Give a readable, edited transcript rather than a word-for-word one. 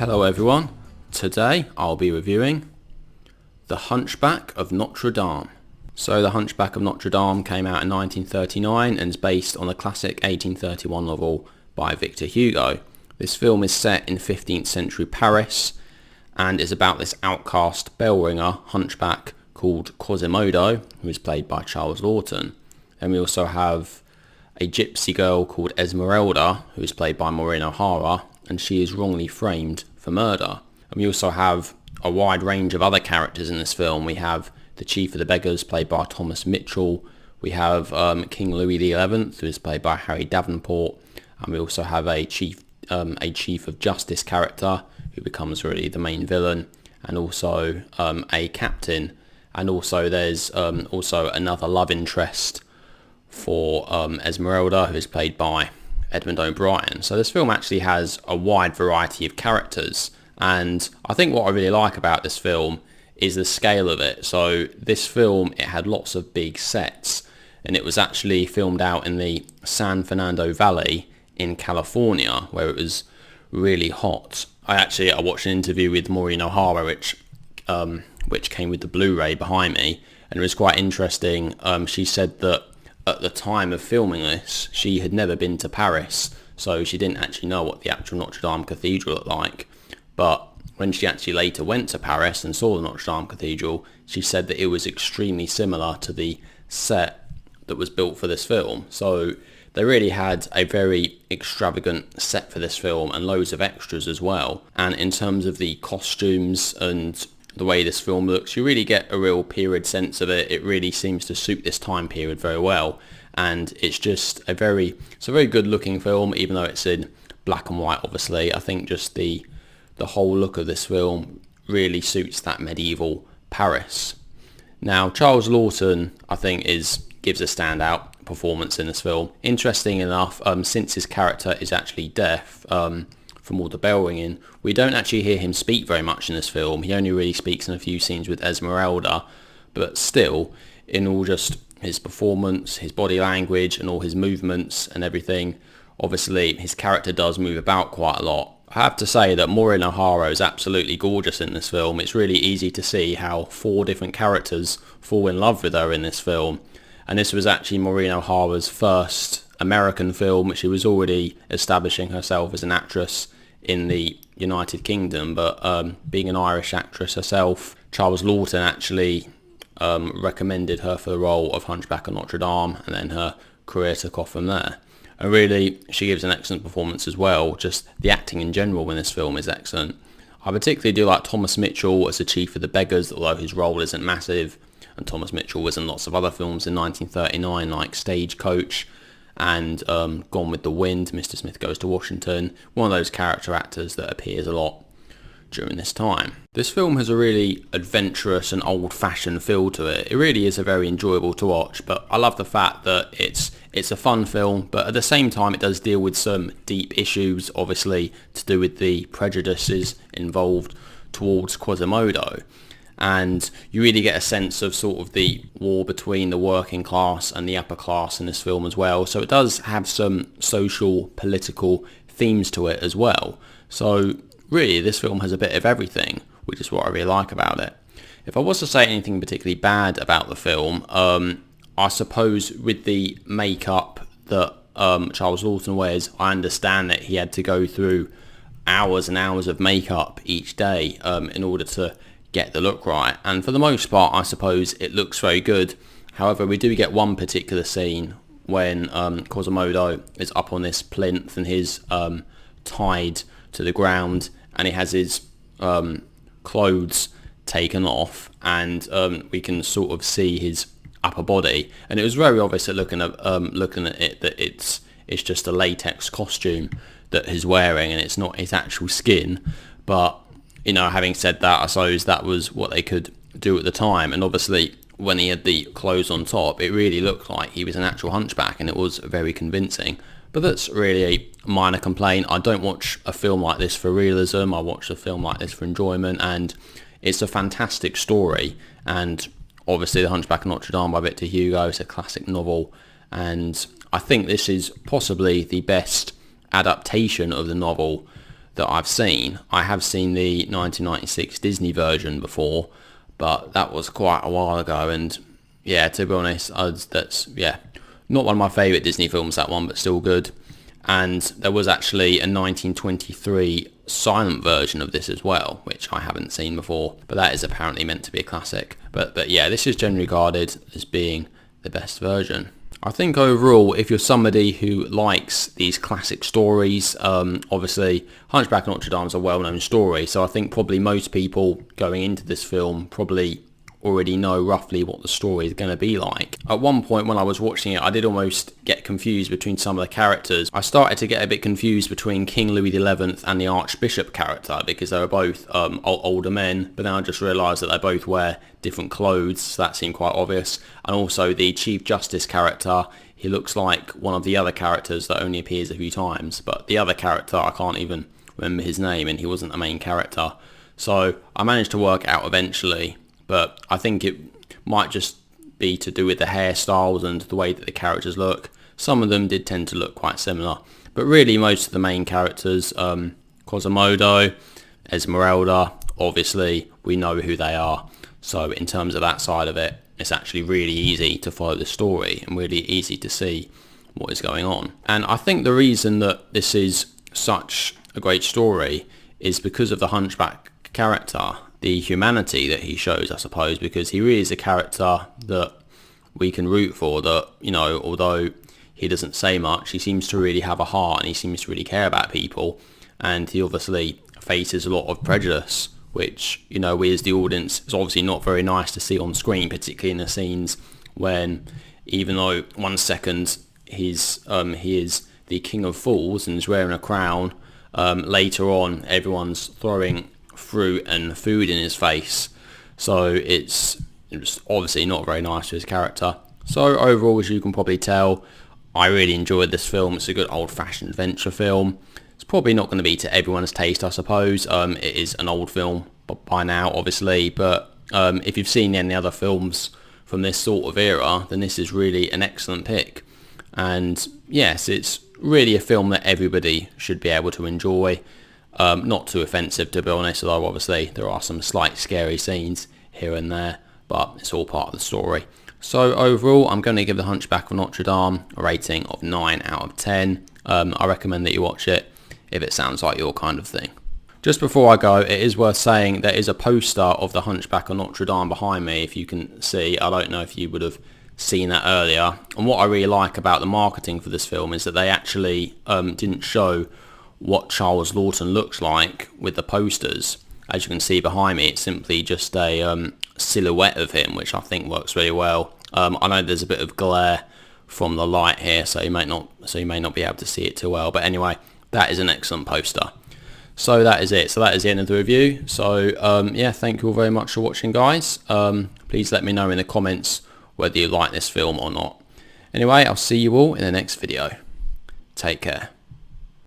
Hello everyone, today I'll be reviewing The Hunchback of Notre Dame. So The Hunchback of Notre Dame came out in 1939 and is based on the classic 1831 novel by Victor Hugo. This film is set in 15th century Paris and is about this outcast bell ringer hunchback called Quasimodo, who is played by Charles Laughton. And we also have a gypsy girl called Esmerelda, who is played by Maureen O'Hara, and she is wrongly framed for murder. And we also have a wide range of other characters in this film. We have the Chief of the Beggars, played by Thomas Mitchell. We have King Louis XI, who is played by Harry Davenport. And we also have a Chief of Justice character, who becomes really the main villain, and also a captain. And also there's also another love interest for Esmeralda, who is played by Edmund O'Brien. So this film actually has a wide variety of characters, and I think what I really like about this film is the scale of it. So this film, it had lots of big sets, and it was actually filmed out in the San Fernando Valley in California, where it was really hot. I watched an interview with Maureen O'Hara, which came with the Blu-ray behind me, and it was quite interesting. She said that at the time of filming this, she had never been to Paris, so she didn't actually know what the actual Notre Dame Cathedral looked like. But when she actually later went to Paris and saw the Notre Dame Cathedral, she said that it was extremely similar to the set that was built for this film. So they really had a very extravagant set for this film and loads of extras as well. And in terms of the costumes and the way this film looks, you really get a real period sense of it. It really seems to suit this time period very well, and it's just a very good looking film, even though it's in black and white. Obviously, I think just the whole look of this film really suits that medieval Paris. Now, Charles Laughton, I think, gives a standout performance in this film. Interesting enough, since his character is actually deaf from all the bell ringing, we don't actually hear him speak very much in this film. He only really speaks in a few scenes with Esmeralda, but still, in all just his performance, his body language, and all his movements and everything, obviously his character does move about quite a lot. I have to say that Maureen O'Hara is absolutely gorgeous in this film. It's really easy to see how 4 different characters fall in love with her in this film. And this was actually Maureen O'Hara's first American film. She was already establishing herself as an actress in the United Kingdom, but being an Irish actress herself, Charles Laughton actually recommended her for the role of Hunchback of Notre Dame, and then her career took off from there. And really, she gives an excellent performance as well. Just the acting in general in this film is excellent. I particularly do like Thomas Mitchell as the Chief of the Beggars, although his role isn't massive. And Thomas Mitchell was in lots of other films in 1939, like Stagecoach and Gone with the Wind, Mr. Smith Goes to Washington. One of those character actors that appears a lot during this time. This film has a really adventurous and old-fashioned feel to it. It really is a very enjoyable to watch, but I love the fact that it's a fun film, but at the same time it does deal with some deep issues, obviously, to do with the prejudices involved towards Quasimodo. And you really get a sense of sort of the war between the working class and the upper class in this film as well. So it does have some social, political themes to it as well. So really, this film has a bit of everything, which is what I really like about it. If I was to say anything particularly bad about the film, I suppose with the makeup that Charles Laughton wears, I understand that he had to go through hours and hours of makeup each day in order to get the look right, and for the most part I suppose it looks very good. However, we do get one particular scene when Quasimodo is up on this plinth and he's tied to the ground, and he has his clothes taken off, and we can sort of see his upper body, and it was very obvious at looking at it that it's just a latex costume that he's wearing, and it's not his actual skin. But having said that, I suppose that was what they could do at the time. And obviously, when he had the clothes on top, it really looked like he was an actual hunchback, and it was very convincing. But that's really a minor complaint. I don't watch a film like this for realism. I watch a film like this for enjoyment, and it's a fantastic story. And obviously, The Hunchback of Notre Dame by Victor Hugo is a classic novel, and I think this is possibly the best adaptation of the novel that I've seen. I have seen the 1996 Disney version before, but that was quite a while ago, and yeah, to be honest, that's not one of my favourite Disney films, that one, but still good. And there was actually a 1923 silent version of this as well, which I haven't seen before, but that is apparently meant to be a classic. But yeah, this is generally regarded as being the best version. I think overall, if you're somebody who likes these classic stories, obviously Hunchback of Notre Dame is a well-known story, so I think probably most people going into this film probably already know roughly what the story is going to be like. At one point when I was watching it, I did almost get confused between some of the characters. I started to get a bit confused between King Louis XI and the Archbishop character, because they were both older men, but then I just realised that they both wear different clothes, so that seemed quite obvious. And also the Chief Justice character, he looks like one of the other characters that only appears a few times, but the other character, I can't even remember his name, and he wasn't the main character. So I managed to work out eventually, but I think it might just be to do with the hairstyles and the way that the characters look. Some of them did tend to look quite similar, but really most of the main characters, Quasimodo, Esmerelda, obviously we know who they are. So in terms of that side of it, it's actually really easy to follow the story and really easy to see what is going on. And I think the reason that this is such a great story is because of the Hunchback character, the humanity that he shows, I suppose, because he really is a character that we can root for, that, you know, although he doesn't say much, he seems to really have a heart and he seems to really care about people, and he obviously faces a lot of prejudice, which, you know, we as the audience, is obviously not very nice to see on screen, particularly in the scenes when, even though 1 second he is the King of Fools and is wearing a crown, later on everyone's throwing fruit and food in his face, so it's obviously not very nice to his character. So overall, as you can probably tell, I really enjoyed this film. It's a good old-fashioned adventure film. It's probably not going to be to everyone's taste, I suppose. It is an old film by now, obviously, but if you've seen any other films from this sort of era, then this is really an excellent pick. And yes, it's really a film that everybody should be able to enjoy. Not too offensive, to be honest, although obviously there are some slight scary scenes here and there, but it's all part of the story. So overall, I'm going to give The Hunchback of Notre Dame a rating of 9 out of 10. I recommend that you watch it if it sounds like your kind of thing. Just before I go, it is worth saying there is a poster of The Hunchback of Notre Dame behind me, if you can see. I don't know if you would have seen that earlier. And what I really like about the marketing for this film is that they actually didn't show what Charles Laughton looks like with the posters. As you can see behind me, it's simply just a silhouette of him, which I think works really well. I know there's a bit of glare from the light here, so you may not be able to see it too well, but anyway, that is an excellent poster. So that is it. So that is the end of the review. So yeah, thank you all very much for watching, guys. Please let me know in the comments whether you like this film or not. Anyway, I'll see you all in the next video. Take care.